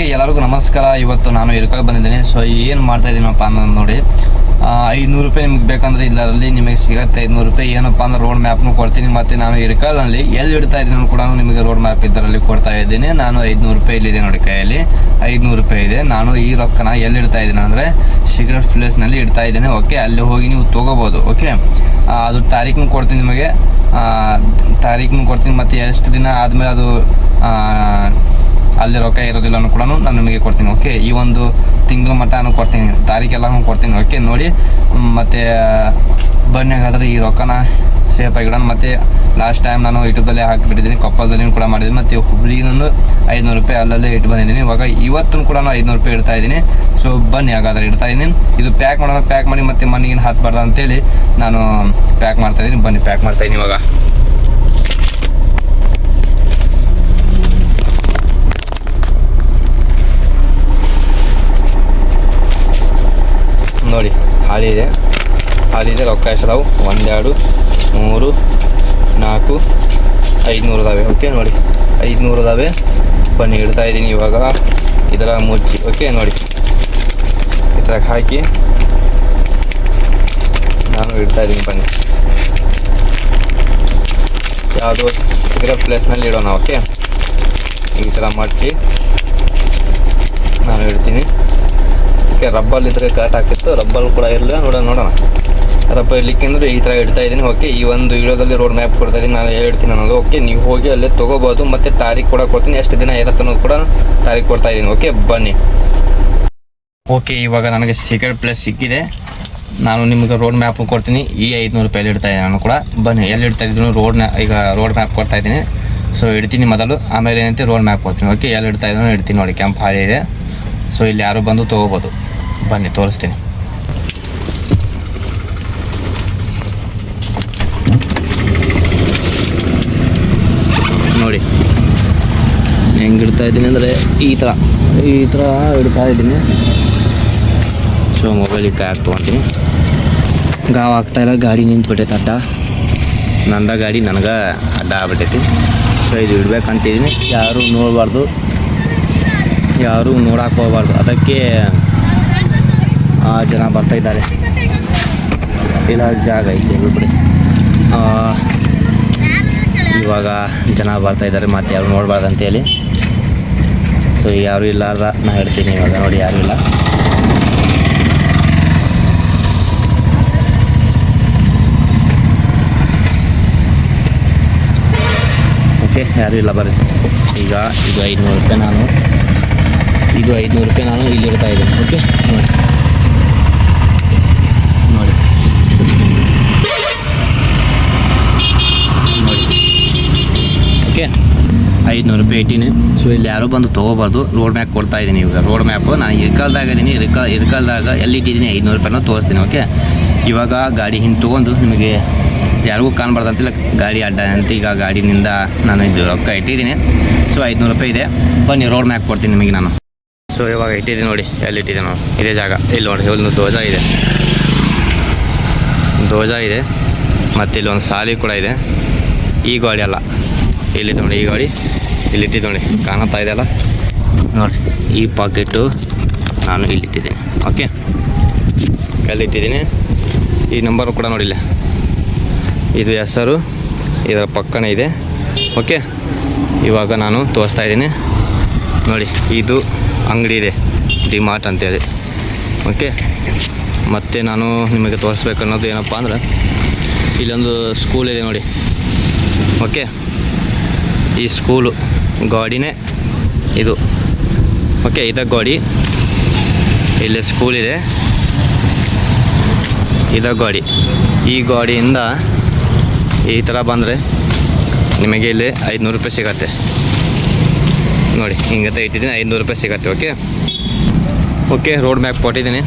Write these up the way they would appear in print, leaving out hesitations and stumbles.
ಎಲ್ಲರಿಗೂ ನಮಸ್ಕಾರ. ಇವತ್ತು ನಾನು ಇಳ್ಕೊಂಡು ಬಂದಿದ್ದೀನಿ. ಸೊ ಏನು ಮಾಡ್ತಾ ಇದ್ದೀನಪ್ಪ ಅನ್ನೋದು ನೋಡಿ. 500 ರೂಪಾಯಿ ನಿಮ್ಗೆ ಬೇಕಂದ್ರೆ ಇದರಲ್ಲಿ ನಿಮಗೆ ಸಿಗುತ್ತೆ 500 ರೂಪಾಯಿ. ಏನಪ್ಪ ಅಂದ್ರೆ ರೋಡ್ ಮ್ಯಾಪ್ನು ಕೊಡ್ತೀನಿ, ಮತ್ತು ನಾನು ಇಳ್ಕಲ್ನಲ್ಲಿ ಎಲ್ಲಿ ಇಡ್ತಾ ಇದ್ದೀನಿ ಕೂಡ ನಿಮಗೆ ರೋಡ್ ಮ್ಯಾಪ್ ಇದರಲ್ಲಿ ಕೊಡ್ತಾ ಇದ್ದೀನಿ. ನಾನು 500 ರೂಪಾಯಿ ಇಲ್ಲಿದೆ ನೋಡಿ, ಕೈಯಲ್ಲಿ 500 ರೂಪಾಯಿ ಇದೆ. ನಾನು ಈ ರೊಕ್ಕನ ಎಲ್ಲಿ ಇಡ್ತಾ ಇದ್ದೀನಿ ಅಂದರೆ ಸಿಗರೆಟ್ ಪ್ಲೇಸ್ನಲ್ಲಿ ಇಡ್ತಾ ಇದ್ದೀನಿ. ಓಕೆ, ಅಲ್ಲಿ ಹೋಗಿ ನೀವು ತೊಗೋಬೋದು. ಓಕೆ, ಅದು ತಾರೀಖನ್ನು ಕೊಡ್ತೀನಿ ನಿಮಗೆ, ತಾರೀಖನ್ನು ಕೊಡ್ತೀನಿ. ಮತ್ತು ಎಷ್ಟು ದಿನ ಆದಮೇಲೆ ಅದು ಅಲ್ಲಿ ರೊಕ್ಕ ಇರೋದಿಲ್ಲ ಕೂಡ ನಾನು ನಿಮಗೆ ಕೊಡ್ತೀನಿ. ಓಕೆ, ಈ ಒಂದು ತಿಂಗಳ ಮಟ್ಟ ನಾನು ಕೊಡ್ತೀನಿ, ತಾರೀಖೆಲ್ಲನೂ ಕೊಡ್ತೀನಿ. ಓಕೆ ನೋಡಿ, ಮತ್ತು ಬನ್ನಿ ಹಾಗಾದರೆ ಈ ರೊಕ್ಕನ ಸೇಫ್ ಆಗಿಡೋಣ. ಮತ್ತು ಲಾಸ್ಟ್ ಟೈಮ್ ನಾನು ಯೂಟ್ಯೂಬಲ್ಲಿ ಹಾಕಿಬಿಟ್ಟಿದ್ದೀನಿ, ಕೊಪ್ಪಳದಲ್ಲಿ ಕೂಡ ಮಾಡಿದ್ದೀನಿ, ಮತ್ತು ಹುಬ್ಳಿನೂ 500 ರೂಪಾಯಿ ಅಲ್ಲಲ್ಲೇ ಇಟ್ಟು ಬಂದಿದ್ದೀನಿ. ಇವತ್ತು ಕೂಡ 500 ರೂಪಾಯಿ ಇಡ್ತಾ ಇದ್ದೀನಿ. ಸೊ ಬನ್ನಿ ಹಾಗಾದರೆ ಇಡ್ತಾ ಇದ್ದೀನಿ. ಇದು ಪ್ಯಾಕ್ ಮಾಡೋಣ, ಪ್ಯಾಕ್ ಮಾಡಿ ಮತ್ತು ಮಣ್ಣಿಗೆ ಹಾಕಬಾರ್ದು ಅಂತೇಳಿ ನಾನು ಪ್ಯಾಕ್ ಮಾಡ್ತಾಯಿದ್ದೀನಿ. ಬನ್ನಿ ಪ್ಯಾಕ್ ಮಾಡ್ತಾಯಿದ್ದೀನಿ ಇವಾಗ. ನೋಡಿ, ಹಾಲಿ ಇದೆ ರೊಕ್ಕ ಎಷ್ಟಿದಾವೆ? 1 2 3 4 500 ಇದಾವೆ. ಓಕೆ ನೋಡಿ, 500 ಇದಾವೆ. ಬನ್ನಿ ಇಡ್ತಾ ಇದ್ದೀನಿ ಇವಾಗ. ಇದರ ಮುಚ್ಚಿ, ಓಕೆ ನೋಡಿ, ಇದ್ರಾಗ ಹಾಕಿ ನಾನು ಇಡ್ತಾ ಇದ್ದೀನಿ. ಬನ್ನಿ, ಯಾವುದೋ ಸಿಗರೇಟ್ ಪ್ಲೇಸ್ನಲ್ಲಿ ಇಡೋಣ. ಓಕೆ, ಈ ಥರ ಮಡಚಿ ನಾನು ಇಡ್ತೀನಿ. ಓಕೆ, ರಬ್ಬಲ್ ಇದ್ರೆ ಕರೆಕ್ಟ್ ಆಗ್ತಿತ್ತು, ರಬ್ಬಲ್ ಕೂಡ ಇರಲಿಲ್ಲ. ನೋಡೋಣ ರಬ್ಬರ್ ಇಡ್ಲಿಕ್ಕೆಂದ್ರೆ ಈ ಥರ ಇಡ್ತಾ ಇದ್ದೀನಿ. ಓಕೆ, ಈ ಒಂದು ವಿಡಿಯೋದಲ್ಲಿ ರೋಡ್ ಮ್ಯಾಪ್ ಕೊಡ್ತಾ ಇದ್ದೀನಿ, ನಾನು ಹೇಳ್ತೀನಿ ಅನ್ನೋದು. ಓಕೆ, ನೀವು ಹೋಗಿ ಅಲ್ಲೇ ತೊಗೋಬೋದು, ಮತ್ತು ತಾರೀಕು ಕೂಡ ಕೊಡ್ತೀನಿ, ಎಷ್ಟು ದಿನ ಇರುತ್ತೆ ಅನ್ನೋದು ಕೂಡ ತಾರೀಕು ಕೊಡ್ತಾ ಇದ್ದೀನಿ. ಓಕೆ ಬನ್ನಿ. ಓಕೆ, ಇವಾಗ ನನಗೆ ಸಿಗರೇಟ್ ಪ್ಲೇಸ್ ಸಿಕ್ಕಿದೆ. ನಾನು ನಿಮಗೆ ರೋಡ್ ಮ್ಯಾಪ್ ಕೊಡ್ತೀನಿ. ಈ 500 ರೂಪಾಯಲ್ಲಿ ಇಡ್ತಾ ಇದ್ದೀನಿ ನಾನು ಕೂಡ. ಬನ್ನಿ, ಎಲ್ಲಿ ಇಡ್ತಾ ಇದ್ದೀನಿ ಈಗ ರೋಡ್ ಮ್ಯಾಪ್ ಕೊಡ್ತಾ ಇದ್ದೀನಿ. ಸೊ ಇಡ್ತೀನಿ ಮೊದಲು, ಆಮೇಲೆ ಏನಂತೆ ರೋಡ್ ಮ್ಯಾಪ್ ಕೊಡ್ತೀನಿ. ಓಕೆ, ಎಲ್ಲಿ ಇಡ್ತಾ ಇದ್ದೀನಿ ಇಡ್ತೀನಿ ನೋಡಿ. ಕೆಂಪು ಹಾಳಿ ಇದೆ. ಸೊ ಇಲ್ಲಿ ಯಾರು ಬಂದು ತೊಗೋಬೋದು. ಬನ್ನಿ ತೋರಿಸ್ತೀನಿ. ನೋಡಿ ಹೆಂಗೆ ಇಡ್ತಾ ಇದ್ದೀನಿ ಅಂದರೆ ಈ ಥರ ಇಡ್ತಾ ಇದ್ದೀನಿ. ಸೊ ಮೊಬೈಲಿಗೆ ಕೈ ತೊಗೊತೀನಿ. ಗಾವ್ ಆಗ್ತಾಯಿಲ್ಲ, ಗಾಡಿ ನಿಂತ್ಬಿಟ್ಟೈತೆ ಅಡ್ಡ. ನಂದ ಗಾಡಿ ನನಗೆ ಅಡ್ಡ ಆಗ್ಬಿಟ್ಟೈತಿ. ಸೊ ಇದು ಇಡ್ಬೇಕಂತಿದ್ದೀನಿ. ಯಾರೂ ನೋಡಬಾರ್ದು, ಯಾರೂ ನೋಡಕ್ಕೆ ಹೋಗ್ಬಾರ್ದು. ಅದಕ್ಕೆ ಜನ ಬರ್ತಾಯಿದ್ದಾರೆ. ಇಲ್ಲ ಜಾಗ ಐತೆ ಬಿಡಿ. ಇವಾಗ ಜನ ಬರ್ತಾಯಿದ್ದಾರೆ, ಮತ್ತು ಯಾರು ನೋಡಬಾರ್ದು ಅಂತೇಳಿ. ಸೊ ಯಾರೂ ಇಲ್ಲ ನಾ ಹೇಳ್ತೀನಿ ಇವಾಗ. ನೋಡಿ, ಯಾರೂ ಇಲ್ಲ. ಓಕೆ, ಯಾರೂ ಇಲ್ಲ ಬರ್ರಿ. ಈಗ ಇದು 500 ರೂಪಾಯಿ ನಾನು ಇಲ್ಲಿ ಇಡ್ತಾ ಇದ್ದೀನಿ. ಓಕೆ ನೋಡಿ, ಓಕೆ 500 ರೂಪಾಯಿ ಇಟ್ಟೀನಿ. ಸೊ ಇಲ್ಲಿ ಯಾರೂ ಬಂದು ತೊಗೋಬಾರ್ದು. ರೋಡ್ ಮ್ಯಾಪ್ ಕೊಡ್ತಾ ಇದ್ದೀನಿ ಇವಾಗ. ರೋಡ್ ಮ್ಯಾಪು ನಾನು ಇರ್ಕಲ್ದಾಗ ಇದ್ದೀನಿ. ಇರ್ಕಲ್ದಾಗ ಎಲ್ಲಿ ಇಟ್ಟಿದ್ದೀನಿ 500 ರೂಪಾಯಿನ ತೋರಿಸ್ತೀನಿ. ಓಕೆ, ಇವಾಗ ಗಾಡಿ ಹಿಂದೆ ತೊಗೊಂಡು ನಿಮಗೆ ಯಾರಿಗೂ ಕಾಣಬಾರ್ದು ಅಂತಿಲ್ಲ, ಗಾಡಿ ಅಡ್ಡ ಅಂತ. ಈಗ ಗಾಡಿನಿಂದ ನಾನು ಇದು ರೊಕ್ಕ ಇಟ್ಟಿದ್ದೀನಿ. ಸೊ 500 ರೂಪಾಯಿ ಇದೆ. ಬನ್ನಿ ರೋಡ್ ಮ್ಯಾಪ್ ಕೊಡ್ತೀನಿ ನಿಮಗೆ ನಾನು. ಸೊ ಇವಾಗ ಇಟ್ಟಿದ್ದೀನಿ ನೋಡಿ, ಎಲ್ಲಿ ಇಟ್ಟಿದ್ದೀನಿ ನೋಡಿ, ಇದೇ ಜಾಗ. ಇಲ್ಲಿ ನೋಡಿ, ಒಂದು ಧ್ವಜ ಇದೆ, ಮತ್ತು ಇಲ್ಲಿ ಒಂದು ಸಾಲಿ ಕೂಡ ಇದೆ. ಈ ಗಾಡಿ ಅಲ್ಲ, ಇಲ್ಲಿ ನೋಡಿ, ಈ ಗಾಡಿ ಇಲ್ಲಿ ಇಟ್ಟಿದ್ದು ನೋಡಿ, ಕಾಣುತ್ತಾ ಇದೆಯಲ್ಲ ನೋಡಿ. ಈ ಪಾಕೆಟು ನಾನು ಇಲ್ಲಿಟ್ಟಿದ್ದೀನಿ. ಓಕೆ, ಎಲ್ಲಿಟ್ಟಿದ್ದೀನಿ, ಈ ನಂಬರು ಕೂಡ ನೋಡಿಲ್ಲ, ಇದು ಹೆಸರು ಇದರ ಪಕ್ಕನೇ ಇದೆ. ಓಕೆ, ಇವಾಗ ನಾನು ತೋರಿಸ್ತಾ ಇದ್ದೀನಿ ನೋಡಿ. ಇದು ಅಂಗಡಿ ಇದೆ, ಡಿಮಾರ್ಟ್ ಅಂತೇಳಿ. ಓಕೆ, ಮತ್ತು ನಾನು ನಿಮಗೆ ತೋರಿಸ್ಬೇಕು ಅನ್ನೋದು ಏನಪ್ಪ ಅಂದ್ರೆ, ಇಲ್ಲೊಂದು ಸ್ಕೂಲ್ ಇದೆ ನೋಡಿ. ಓಕೆ, ಈ ಸ್ಕೂಲು ಗಾಡಿನೇ ಇದು. ಓಕೆ, ಇದ ಗಾಡಿ, ಇಲ್ಲಿ ಸ್ಕೂಲ್ ಇದೆ, ಇದ ಗಾಡಿ. ಈ ಗಾಡಿಯಿಂದ ಈ ಥರ ಬಂದರೆ ನಿಮಗೆ ಇಲ್ಲಿ 500 ರೂಪಾಯಿ ಸಿಗತ್ತೆ ನೋಡಿ. ಹಿಂಗತ್ತೆ ಇಟ್ಟಿದ್ದೀನಿ, 500 ರೂಪಾಯಿ ಸಿಗತ್ತೆ. ಓಕೆ, ರೋಡ್ ಮ್ಯಾಪ್ ಕೊಟ್ಟಿದ್ದೀನಿ.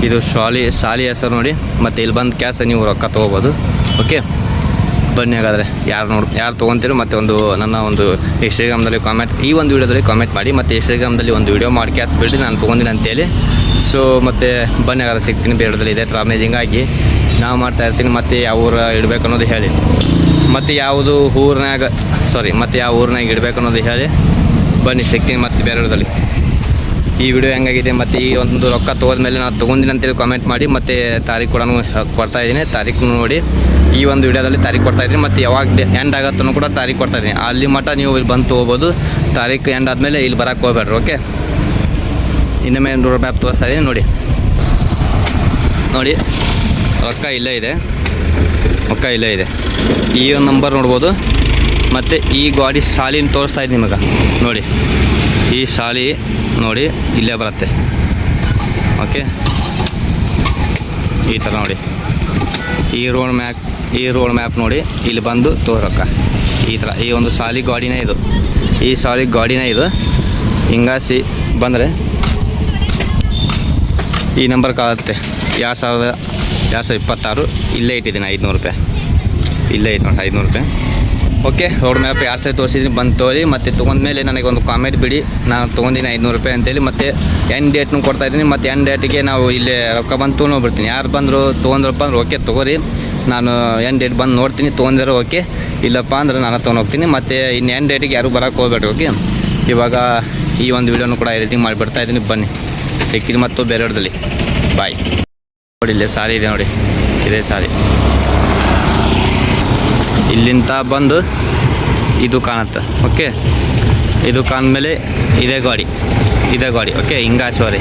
ಇದು ಶಾಲಿ ಹೆಸರು ನೋಡಿ. ಮತ್ತು ಇಲ್ಲಿ ಬಂದು ಕ್ಯಾಶ್ ನೀವು ರೊಕ್ಕ ತೊಗೋಬೋದು. ಓಕೆ, ಬನ್ನಿ ಹಾಗಾದರೆ. ಯಾರು ತೊಗೊತೀರೋ, ಮತ್ತು ನನ್ನ ಒಂದು ಇನ್ಸ್ಟಾಗ್ರಾಮ್ದಲ್ಲಿ ಈ ಒಂದು ವೀಡಿಯೋದಲ್ಲಿ ಕಾಮೆಂಟ್ ಮಾಡಿ, ಮತ್ತು ಇನ್ಸ್ಟಾಗ್ರಾಮ್ದಲ್ಲಿ ಒಂದು ವೀಡಿಯೋ ಮಾಡಿ ಕ್ಯಾಶ್ ಬಿಡಿ ನಾನು ತೊಗೊಂಡಿನಿ ಅಂತೇಳಿ. ಸೊ ಮತ್ತು ಬನ್ನಿ ಹಾಗಾದ್ರೆ ಸಿಗ್ತೀನಿ ಬೇಡದಲ್ಲಿ. ಇದೇ ಥರ ಅಮೇಜಿಂಗಾಗಿ ನಾವು ಮಾಡ್ತಾಯಿರ್ತೀನಿ. ಮತ್ತು ಯಾವ ಊರು ಇಡಬೇಕು ಅನ್ನೋದು ಹೇಳಿ, ಮತ್ತು ಯಾವ ಊರಿನಾಗ ಇಡಬೇಕು ಅನ್ನೋದು ಹೇಳಿ. ಬನ್ನಿ ಸಿಗ್ತೀನಿ ಮತ್ತೆ ಬೇರೆ ವಿಡಿಯೋದಲ್ಲಿ. ಈ ವಿಡಿಯೋ ಹೆಂಗಾಗಿದೆ ಮತ್ತು ಈ ಒಂದು ರೊಕ್ಕ ತೊಗೊಂಡ್ಮೇಲೆ ನಾನು ತೊಗೊಂಡಿನಿ ಅಂತೇಳಿ ಕಾಮೆಂಟ್ ಮಾಡಿ, ಮತ್ತು ತಾರೀಕು ಕೂಡ ಕೊಡ್ತಾಯಿದ್ದೀನಿ. ತಾರೀಕು ನೋಡಿ ಈ ಒಂದು ವಿಡಿಯೋದಲ್ಲಿ ತಾರೀಕು ಕೊಡ್ತಾಯಿದ್ದೀನಿ, ಮತ್ತು ಯಾವಾಗ ಎಂಡ್ ಆಗುತ್ತೋ ಕೂಡ ತಾರೀಕು ಕೊಡ್ತಾಯಿದ್ದೀನಿ. ಅಲ್ಲಿ ಮಟ್ಟ ನೀವು ಇಲ್ಲಿ ಬಂದು ತೊಗೋಬೋದು. ತಾರೀಕು ಎಂಡ್ ಆದಮೇಲೆ ಇಲ್ಲಿ ಬರೋಕ್ಕೆ ಹೋಗ್ಬೇಡ್ರಿ. ಓಕೆ, ಇನ್ನೊಮ್ಮೆ ರೋಡ್ ಮ್ಯಾಪ್ ತೋರಿಸ್ತಾ ಇದ್ದೀನಿ ನೋಡಿ. ರೊಕ್ಕ ಇಲ್ಲೇ ಇದೆ, ಈ ಒಂದು ನಂಬರ್ ನೋಡ್ಬೋದು. ಮತ್ತು ಈ ಗಾಡಿ ಶಾಲಿನ ತೋರಿಸ್ತಾ ಇದ್ದೀನಿ ನಿಮಗೆ ನೋಡಿ. ಈ ಶಾಲಿ ನೋಡಿ ಇಲ್ಲೇ ಬರುತ್ತೆ. ಓಕೆ, ಈ ಥರ ನೋಡಿ. ಈ ರೋಡ್ ಮ್ಯಾಪ್ ನೋಡಿ ಇಲ್ಲಿ ಬಂದು ತೋರಕ್ಕ ಈ ಥರ. ಈ ಒಂದು ಶಾಲಿ ಗಾಡಿನೇ ಇದು, ಈ ಶಾಲಿ ಗಾಡಿನೇ ಇದು. ಹಿಂಗಾಸಿ ಬಂದರೆ ಈ ನಂಬರ್ ಕಾಗುತ್ತೆ 2026. ಇಲ್ಲೇ ಇಟ್ಟಿದ್ದೀನಿ 500 ರೂಪಾಯಿ. ಇಲ್ಲೇ ಐತೆ ನೋಡಿ 500 ರೂಪಾಯಿ. ಓಕೆ, ರೋಡ್ ಮ್ಯಾಪ್ 2 ಸರಿ ತೋರಿಸಿದ್ದೀನಿ, ಬಂದು ತೋರಿ. ಮತ್ತು ತೊಗೊಂಡ್ಮೇಲೆ ನನಗೆ ಒಂದು ಕಾಮೆಂಟ್ ಬಿಡಿ, ನಾನು ತೊಗೊಂಡಿನಿ 500 ರೂಪಾಯಿ ಅಂತೇಳಿ. ಮತ್ತು ಎಂಡ್ ಡೇಟ್ನು ಕೊಡ್ತಾಯಿದ್ದೀನಿ. ಮತ್ತು ಎಂಡ್ ಡೇಟಿಗೆ ನಾವು ಇಲ್ಲೇ ರೊಕ್ಕ ಬಂದು ತೊಗೊಂಡೋಗ್ಬಿಡ್ತೀನಿ. ಯಾರು ಬಂದರು ತೊಗೊಂಡ್ರಪ್ಪ ಅಂದ್ರೆ ಓಕೆ ತೊಗೋರಿ, ನಾನು ಎಂಡ್ ಡೇಟ್ ಬಂದು ನೋಡ್ತೀನಿ. ತೊಗೊಂಡಿರೋ ಓಕೆ, ಇಲ್ಲಪ್ಪ ಅಂದ್ರೆ ನಾನು ತೊಗೊಂಡೋಗ್ತೀನಿ. ಮತ್ತು ಇನ್ನು ಎಂಡ್ ಡೇಟಿಗೆ ಯಾರು ಬರೋಕ್ಕೆ ಹೋಗ್ಬೇಡ್ರಿ. ಓಕೆ, ಇವಾಗ ಈ ಒಂದು ವಿಡಿಯೋನು ಕೂಡ ಎಡಿಟಿಂಗ್ ಮಾಡಿಬಿಡ್ತಾ ಇದ್ದೀನಿ. ಬನ್ನಿ ಸಿಗ್ತೀನಿ ಮತ್ತು ಬೇರೆ ವಿಡಿಯೋದಲ್ಲಿ. ಬಾಯ್. ನೋಡಿ ಇಲ್ಲೇ ಸಾರಿ ಇದೆ ನೋಡಿ, ಇದೇ ಸಾರಿ. ಇಲ್ಲಿಂದ ಬಂದು ಇದು ಕಾಣುತ್ತೆ. ಓಕೆ, ಇದು ಕಾಣ್ಮೇಲೆ ಇದೇ ಗಾಡಿ. ಓಕೆ, ಹಿಂಗಾಸೋರಿ.